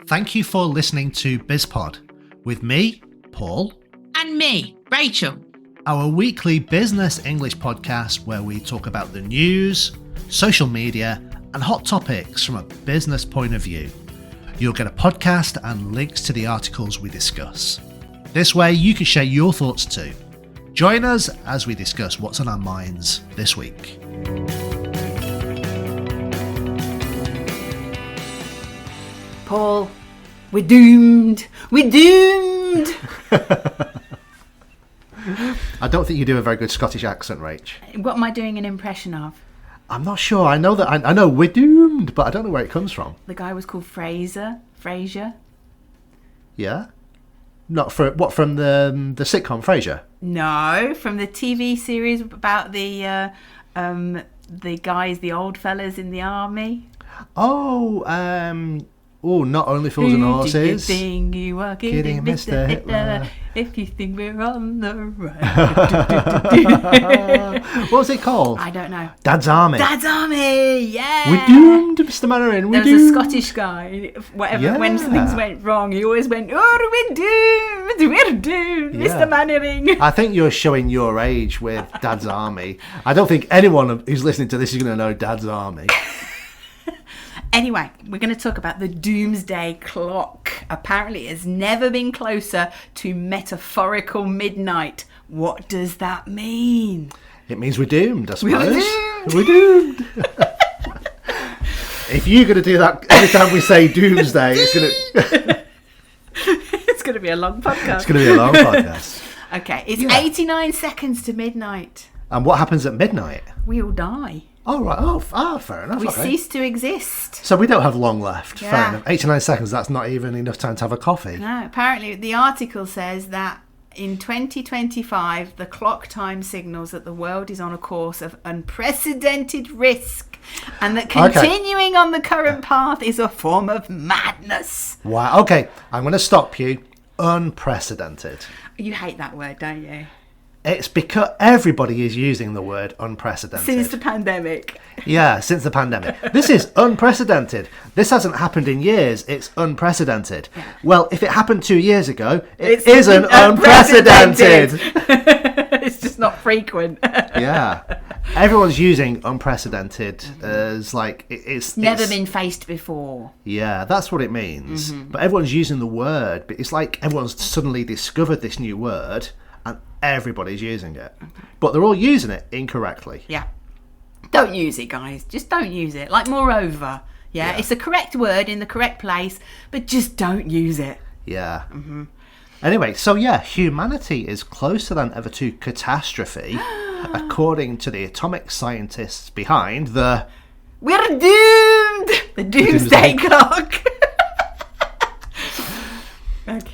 Thank you for listening to BizPod with me, Paul. And me, Rachel. Our weekly business English podcast where we talk about the news, social media, and hot topics from a business point of view. You'll get a podcast and links to the articles we discuss. This way you can share your thoughts too. Join us as we discuss what's on our minds this week. Paul, we're doomed. We're doomed. I don't think you do a very good Scottish accent, Rach. What am I doing an impression of? I'm not sure. I know that I know we're doomed, but I don't know where it comes from. The guy was called Frasier. Yeah? Not from the sitcom Frasier? No, from the TV series about the guys, the old fellas in the army. Not only fools and horses. Do you think you are kidding, Mr. Hitler? If you think we're on the run. What was it called? I don't know. Dad's Army. Dad's Army, yeah. We're doomed, Mr. Mannering. There was a Scottish guy. When things went wrong, he always went, "Oh, we're doomed. We're doomed, Yeah. Mr. Mannering." I think you're showing your age with Dad's Army. I don't think anyone who's listening to this is going to know Dad's Army. Anyway, we're going to talk about the Doomsday Clock. Apparently, it's never been closer to metaphorical midnight. What does that mean? It means we're doomed, I suppose. We're doomed. We're doomed. If you're going to do that every time we say Doomsday, It's going to be a long podcast. It's going to be a long podcast. Okay, it's 89 seconds to midnight. And what happens at midnight? We all die. Oh, right. Fair enough. We okay. cease to exist. So we don't have long left. Yeah. Fair enough. 89 seconds, that's not even enough time to have a coffee. No, apparently the article says that in 2025, the clock time signals that the world is on a course of unprecedented risk and that continuing on the current path is a form of madness. Wow. Okay, I'm going to stop you. Unprecedented. You hate that word, don't you? It's because everybody is using the word unprecedented. Since the pandemic. Yeah, since the pandemic. This is unprecedented. This hasn't happened in years. It's unprecedented. Yeah. Well, if it happened 2 years ago, it isn't unprecedented. It's just not frequent. Yeah. Everyone's using unprecedented as like it's never been faced before. Yeah, that's what it means. Mm-hmm. But everyone's using the word. But it's like everyone's suddenly discovered this new word and everybody's using it. But they're all using it incorrectly. Yeah. Don't use it, guys. Just don't use it. Like, moreover. Yeah. It's the correct word in the correct place, but just don't use it. Yeah. Mm-hmm. Anyway, so humanity is closer than ever to catastrophe, according to the atomic scientists behind the... We're doomed! The Doomsday Clock.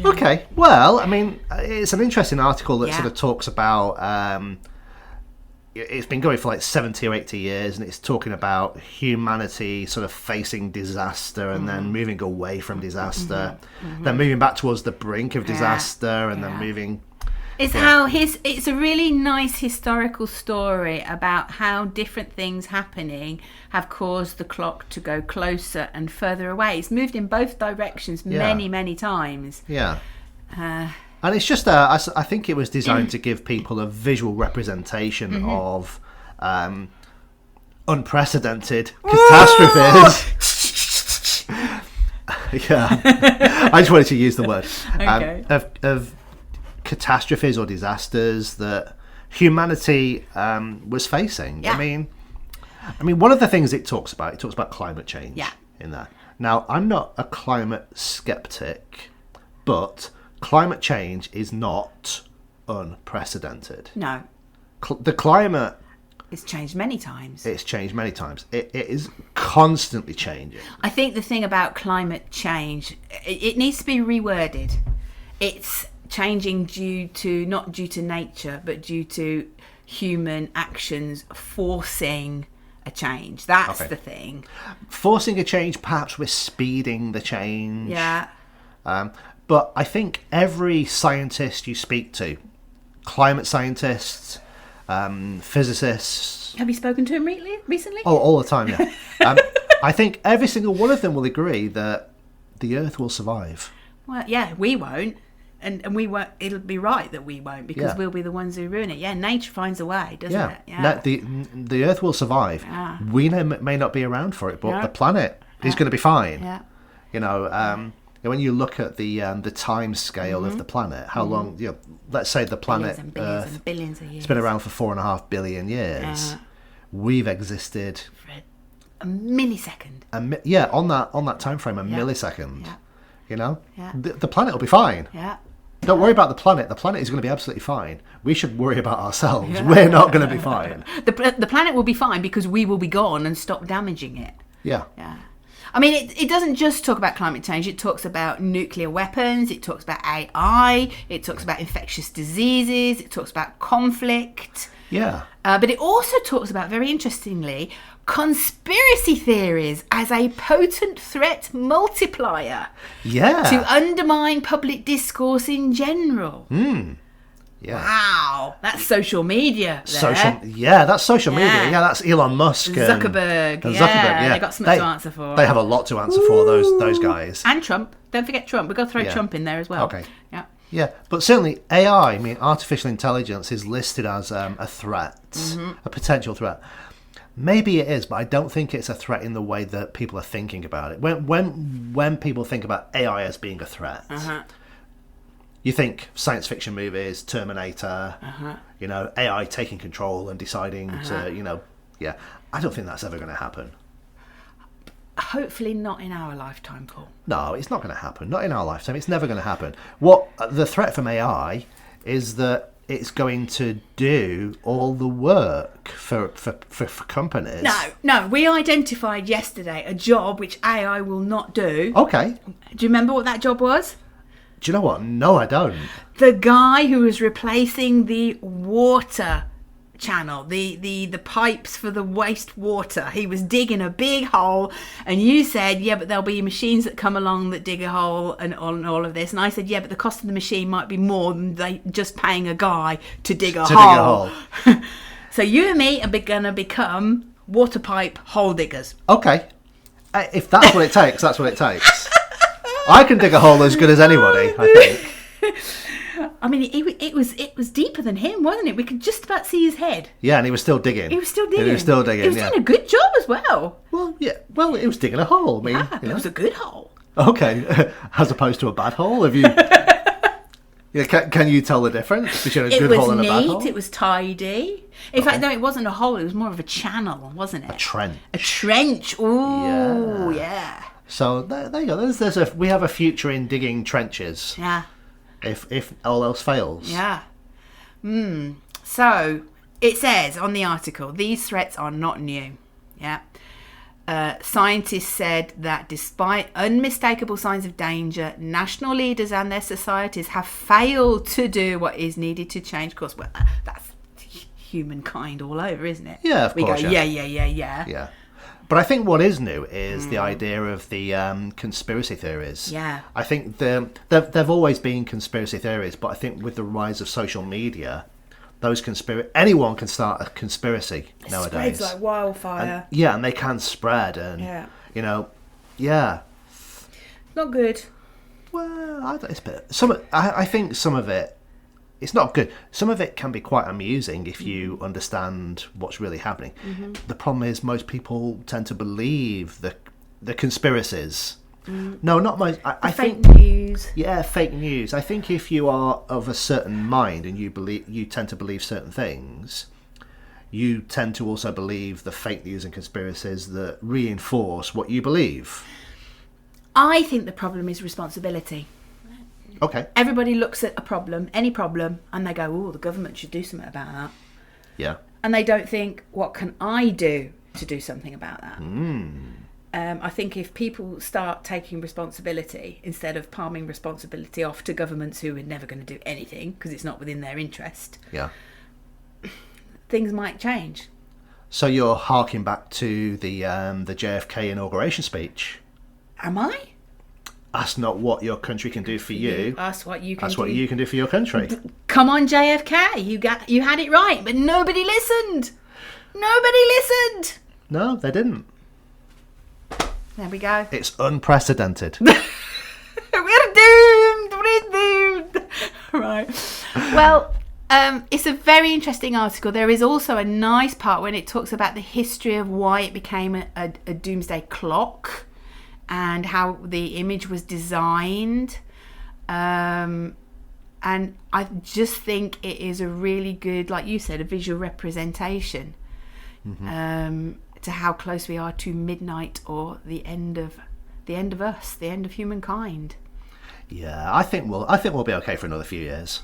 Okay. Well, I mean, it's an interesting article that sort of talks about... it's been going for like 70 or 80 years, and it's talking about humanity sort of facing disaster and then moving away from disaster, then moving back towards the brink of disaster, and then moving... It's it's a really nice historical story about how different things happening have caused the clock to go closer and further away. It's moved in both directions many times. Yeah. And it's just, I think it was designed to give people a visual representation of unprecedented catastrophes. I just wanted to use the word. Of catastrophes or disasters that humanity was facing. Yeah. I mean, one of the things it talks about climate change in there. Now, I'm not a climate skeptic, but climate change is not unprecedented. No. The climate... It's changed many times. It's changed many times. It is constantly changing. I think the thing about climate change, it needs to be reworded. It's changing not due to nature, but due to human actions forcing a change. That's the thing. Forcing a change, perhaps we're speeding the change. Yeah. But I think every scientist you speak to, climate scientists, physicists... Have you spoken to him recently? Oh, all the time, yeah. I think every single one of them will agree that The Earth will survive. Well, yeah, we won't. And we won't. It'll be right that we won't, because we'll be the ones who ruin it. Yeah, nature finds a way, doesn't it? Yeah. The Earth will survive. Yeah. We may not be around for it, but the planet is going to be fine. Yeah. You know, when you look at the time scale of the planet, how long? You know, let's say the planet Billions and billions Earth, and billions of years. it's been around for 4.5 billion years. We've existed For a millisecond. on that time frame, a millisecond. Yeah. You know, Yeah. the planet will be fine. Yeah. Don't worry about the planet. The planet is going to be absolutely fine. We should worry about ourselves. Yeah. We're not going to be fine. The planet will be fine because we will be gone and stop damaging it. Yeah. Yeah. I mean, it doesn't just talk about climate change. It talks about nuclear weapons. It talks about AI. It talks about infectious diseases. It talks about conflict. Yeah. But it also talks about, very interestingly, conspiracy theories as a potent threat multiplier. Yeah. To undermine public discourse in general. Yeah. Wow. That's social media there. That's social media. Yeah, that's Elon Musk. Zuckerberg. And yeah. They've got something to answer for. They have a lot to answer for, those guys. And Trump. Don't forget Trump. We've got to throw Trump in there as well. Okay. Yeah. Yeah, but certainly AI, I mean, artificial intelligence is listed as a threat, a potential threat. Maybe it is, but I don't think it's a threat in the way that people are thinking about it. When people think about AI as being a threat, you think science fiction movies, Terminator, you know, AI taking control and deciding to, you know, I don't think that's ever going to happen. Hopefully not in our lifetime, Paul. No, it's not going to happen. Not in our lifetime. It's never going to happen. What the threat from AI is that it's going to do all the work for companies. No. We identified yesterday a job which AI will not do. Okay. Do you remember what that job was? Do you know what? No, I don't. The guy who was replacing the water channel, the pipes for the wastewater. He was digging a big hole, and you said, yeah, but there'll be machines that come along that dig a hole and all of this. And I said, yeah, but the cost of the machine might be more than they just paying a guy to dig a hole. So you and me are going to become water pipe hole diggers. Okay. If that's what it takes, that's what it takes. I can dig a hole as good as anybody, I think. I mean, it was deeper than him, wasn't it? We could just about see his head. Yeah, and he was still digging. He was still digging. He was doing a good job as well. Well, yeah. Well, it was digging a hole. I mean, it was a good hole. Okay, as opposed to a bad hole. Have you? Yeah, can you tell the difference between a good hole and a bad hole? It was neat. It was tidy. In fact, no, it wasn't a hole. It was more of a channel, wasn't it? A trench. A trench. Ooh, yeah. So there you go. We have a future in digging trenches. Yeah. If all else fails. Yeah. So it says on the article, these threats are not new. Yeah. Scientists said that despite unmistakable signs of danger, national leaders and their societies have failed to do what is needed to change course. Well, that's humankind all over, isn't it? Yeah, of course. We go, yeah. Yeah. But I think what is new is the idea of the conspiracy theories. Yeah. I think they've always been conspiracy theories, but I think with the rise of social media, those anyone can start a conspiracy nowadays. Spreads like wildfire. And they can spread, and you know, not good. Well, I think some of it. It's not good. Some of it can be quite amusing if you understand what's really happening. The problem is most people tend to believe the conspiracies. No, not most. I think fake news. Yeah, fake news. I think if you are of a certain mind and you tend to believe certain things, you tend to also believe the fake news and conspiracies that reinforce what you believe. I think the problem is responsibility. Okay. Everybody looks at a problem, any problem, and they go, oh, the government should do something about that. Yeah. And they don't think, what can I do to do something about that? I think if people start taking responsibility instead of palming responsibility off to governments who are never going to do anything because it's not within their interest, things might change. So you're harking back to the JFK inauguration speech. Am I? That's not what your country can do for you. That's what you can do. That's what you can do for your country. Come on, JFK. You had it right, but nobody listened. No, they didn't. There we go. It's unprecedented. Right. Well, it's a very interesting article. There is also a nice part when it talks about the history of why it became a Doomsday Clock and how the image was designed. And I just think it is a really good, like you said, a visual representation to how close we are to midnight or the end of us, the end of humankind. Yeah, I think we'll be okay for another few years.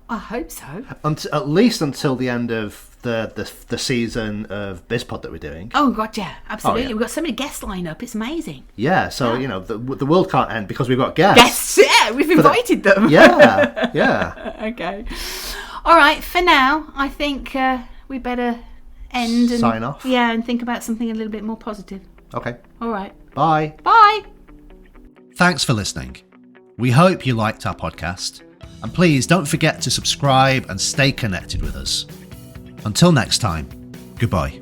I hope so. At least until the end of the season of BizPod that we're doing. Oh God, yeah, absolutely. Oh, yeah. We've got so many guests lined up. It's amazing. Yeah, so the world can't end because we've got guests. Guests, yeah, we've invited them. Yeah. Okay. All right. For now, I think we better end and sign off. Yeah, and think about something a little bit more positive. Okay. All right. Bye. Bye. Thanks for listening. We hope you liked our podcast. And please don't forget to subscribe and stay connected with us. Until next time, goodbye.